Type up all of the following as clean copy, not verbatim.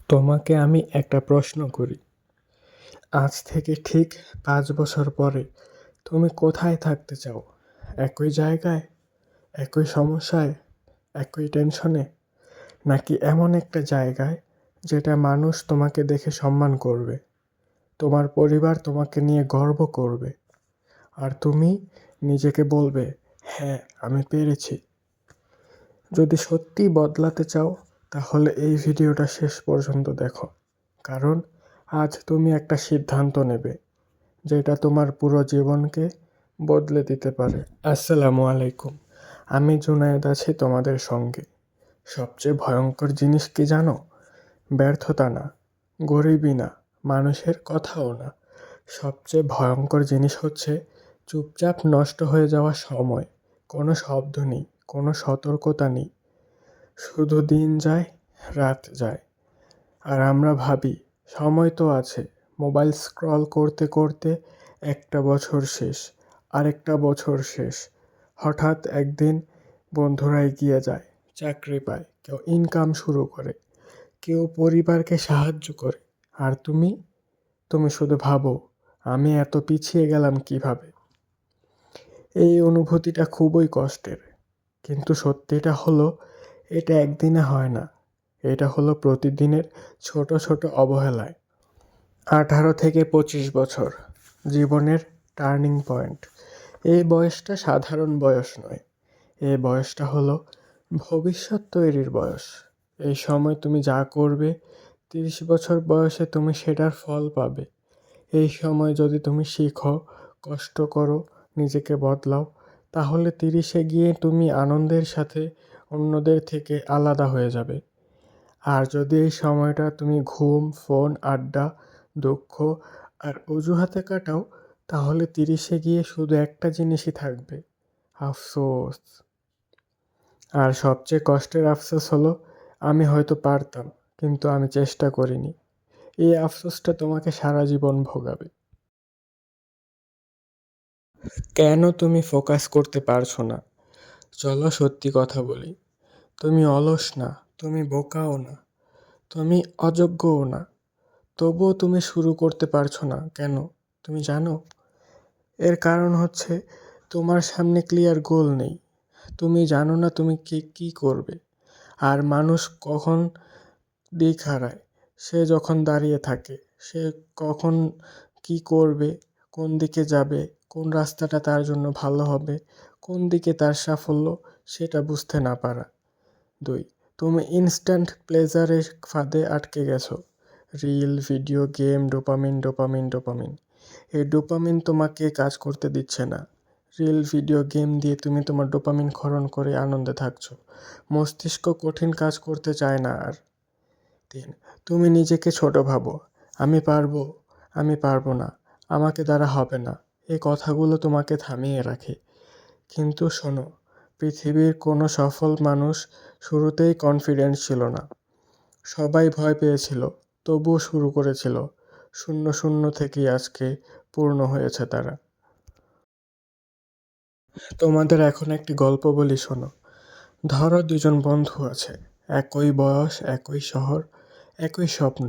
তোমাকে আমি একটা প্রশ্ন করি। আজ থেকে ঠিক ৫ বছর পরে তুমি কোথায় থাকতে চাও? একই জায়গায়, একই সমস্যায়, একই টেনশনে? নাকি এমন একটা জায়গায় যেটা মানুষ তোমাকে দেখে সম্মান করবে, তোমার পরিবার তোমাকে নিয়ে গর্ব করবে, আর তুমি নিজেকে বলবে, হ্যাঁ আমি পেরেছি? যদি সত্যিই বদলাতে চাও তাহলে এই ভিডিওটা শেষ পর্যন্ত দেখো, কারণ আজ তুমি একটা সিদ্ধান্ত নেবে যেটা তোমার পুরো জীবনকে বদলে দিতে পারে। আসসালামু আলাইকুম, আমি জুনায়েদ আছি তোমাদের সঙ্গে। সবচেয়ে ভয়ঙ্কর জিনিস কি জানো? ব্যর্থতা না, গরিবই না, মানুষের কথাও না। সবচেয়ে ভয়ঙ্কর জিনিস হচ্ছে চুপচাপ নষ্ট হয়ে যাওয়া সময়। কোনো শব্দ নেই, কোনো সতর্কতা নেই, শুধু দিন যায়, রাত যায়, আর আমরা ভাবি সময় তো আছে। মোবাইল স্ক্রল করতে করতে একটা বছর শেষ, আরেকটা বছর শেষ। হঠাৎ একদিন বন্ধুরা এগিয়ে যায়, চাকরি পায়, কেউ ইনকাম শুরু করে, কেউ পরিবারকে সাহায্য করে, আর তুমি শুধু ভাবো, আমি এত পিছিয়ে গেলাম কিভাবে? এই অনুভূতিটা খুবই কষ্টের, কিন্তু সত্যিটা হলো এটা একদিনে হয় না। এটা হলো প্রতিদিনের ছোট ছোট অবহেলায়। 18 থেকে 25 বছর, জীবনের টার্নিং পয়েন্ট। এই বয়সটা সাধারণ বয়স নয়, এই বয়সটা হলো ভবিষ্যৎ তৈরির বয়স। এই সময় তুমি যা করবে, 30 বছর বয়সে তুমি সেটার ফল পাবে। এই সময় যদি তুমি শিখো, কষ্ট করো, নিজেকে বদলাও, তাহলে 30-এ গিয়ে তুমি আনন্দের সাথে অন্যদের থেকে আলাদা হয়ে যাবে। আর যদি এই সময়টা তুমি ঘুম, ফোন, আড্ডা, দুঃখ আর অজুহাতে কাটাও, তাহলে 30-এ গিয়ে শুধু একটা জিনিসই থাকবে, আফসোস। আর সবচেয়ে কষ্টের আফসোস হলো, আমি হয়তো পারতাম, কিন্তু আমি চেষ্টা করিনি। এই আফসোসটা তোমাকে সারা জীবন ভোগাবে। কেন তুমি ফোকাস করতে পারছো না? চলো সত্যি কথা বলি, তুমি অলস না, তুমি বোকাও না, তুমি অযোগ্যও না। তবুও তুমি শুরু করতে পারছো না কেন? তুমি জানো? এর কারণ হচ্ছে তোমার সামনে ক্লিয়ার গোল নেই। তুমি জানো না তুমি কি করবে। আর মানুষ কখন দিক হারায়? সে যখন দাঁড়িয়ে থাকে। সে কখন কি করবে, কোন দিকে যাবে, কোন রাস্তাটা তার জন্য ভালো হবে, কোন দিকে তার সাফল্য, সেটা বুঝতে না পারা। 2, তুমি ইনস্ট্যান্ট প্লেজারের ফাঁদে আটকে গেছো। Reel, video game, dopamine dopamine dopamine. এই ডোপামিন তোমাকে কাজ করতে দিচ্ছে না। রিল, ভিডিও গেম দিয়ে তুমি তোমার ডোপামিন ক্ষরণ করে আনন্দে থাকছো। মস্তিষ্ক কঠিন কাজ করতে চায় না আর। 3, তুমি নিজেকে ছোট ভাবো। আমি পারবো, আমি পারবো না, আমাকে দ্বারা হবে না। এই কথাগুলো তোমাকে থামিয়ে রাখে। কিন্তু শোনো, পৃথিবীর কোনো সফল মানুষ শুরুতেই কনফিডেন্ট ছিল না। সবাই ভয় পেয়েছিল, তবুও শুরু করেছিল। শূন্য শূন্য থেকেই আজকে পূর্ণ হয়েছে তারা। তোমাদের এখন একটি গল্প বলি, শোনো। ধরো দুজন বন্ধু আছে, একই বয়স, একই শহর, একই স্বপ্ন।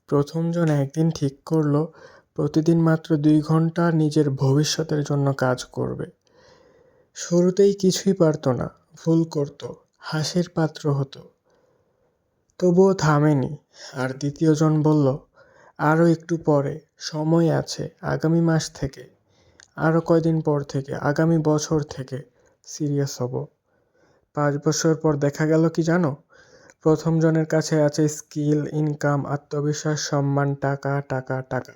প্রথমজন একদিন ঠিক করলো প্রতিদিন মাত্র 2 ঘন্টা নিজের ভবিষ্যতের জন্য কাজ করবে। শুরুতেই কিছুই পারতো না, ভুল করতো, হাসির পাত্র হতো, তবুও থামেনি। আর দ্বিতীয়জন বলল, আরও একটু পরে, সময় আছে, আগামী মাস থেকে, আরও কয়দিন পর থেকে, আগামী বছর থেকে সিরিয়াস হব। 5 বছর পর দেখা গেল কি জানো? প্রথম জনের কাছে আছে স্কিল, ইনকাম, আত্মবিশ্বাস, সম্মান, টাকা টাকা টাকা।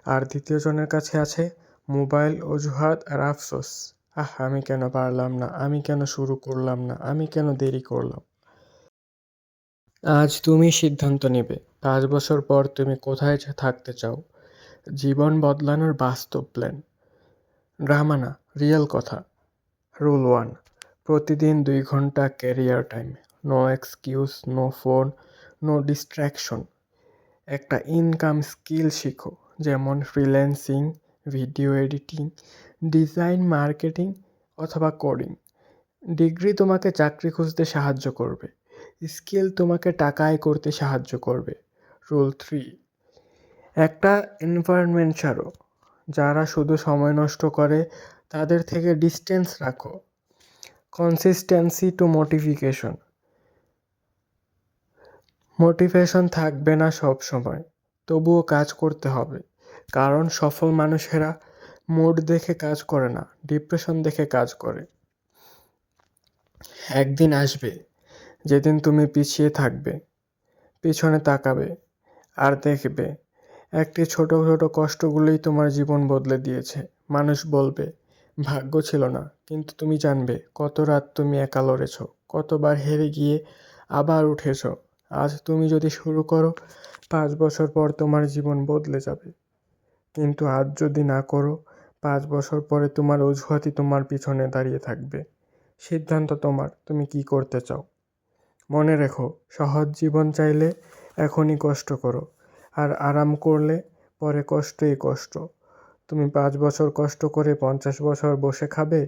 আর দ্বিতীয় জনের কাছে আছে মোবাইল, অজুহাত আর আফসোস। আমি কেন পারলাম না, আমি কেন শুরু করলাম না, আমি কেন দেরি করলাম? আজ তুমি সিদ্ধান্ত নেবে 5 বছর পর তুমি কোথায় থাকতে চাও। জীবন বদলানোর বাস্তব প্ল্যান, ড্রামা না, রিয়েল কথা। রুল 1, প্রতিদিন 2 ঘন্টা career time. No excuse, no phone, no distraction. একটা ইনকাম স্কিল শিখো, যেমন freelancing, video editing, design, marketing অথবা কোডিং। ডিগ্রি তোমাকে চাকরি খুঁজতে সাহায্য করবে, স্কিল তোমাকে টাকা আয় করতে সাহায্য করবে। রুল 3, একটা এনভায়রনমেন্ট ছাড়ো। যারা শুধু সময় নষ্ট করে তাদের থেকে ডিস্টেন্স রাখো। Consistency two modification. মোটিভেশন থাকবে না সব সময়, তবুও কাজ করতে হবে। কারণ সফল মানুষেরা মুড দেখে কাজ করে না, ডিপ্রেশন দেখে কাজ করে। একদিন আসবে যেদিন তুমি পিছিয়ে থাকবে, পিছনে তাকাবে আর দেখবে একটি ছোট ছোট কষ্টগুলোই তোমার জীবন বদলে দিয়েছে। মানুষ বলবে ভাগ্য ছিল না, কিন্তু তুমি জানবে কত রাত তুমি একা লড়েছ, কতবার হেরে গিয়ে আবার উঠেছ। আজ তুমি যদি শুরু করো, 5 বছর পর তোমার জীবন বদলে যাবে। কিন্তু আজ যদি না করো, 5 বছর পরে তোমার অজুহাতই তোমার পিছনে দাঁড়িয়ে থাকবে। সিদ্ধান্ত তোমার, তুমি কি করতে চাও। মনে রেখো, সহজ জীবন চাইলে এখনই কষ্ট করো, আর আরাম করলে পরে কষ্টই কষ্ট। তুমি 5 বছর কষ্ট করে 50 বছর বসে খাবে,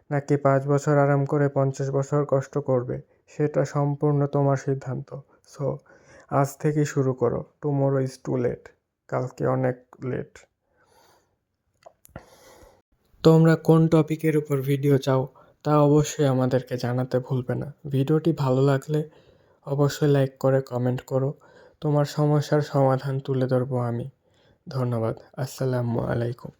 নাকি 5 বছর আরাম করে 50 বছর কষ্ট করবে, সেটা সম্পূর্ণ তোমার সিদ্ধান্ত। সো আজ থেকে শুরু করো। Tomorrow is too late. কালকে অনেক লেট। তোমরা কোন টপিকের উপর ভিডিও চাও তা অবশ্যই আমাদেরকে জানাতে ভুলবে না। ভিডিওটি ভালো লাগলে অবশ্যই লাইক করে কমেন্ট করো। তোমার সমস্যার সমাধান তুলে ধরবো আমি। ধন্যবাদ। আসসালামু আলাইকুম।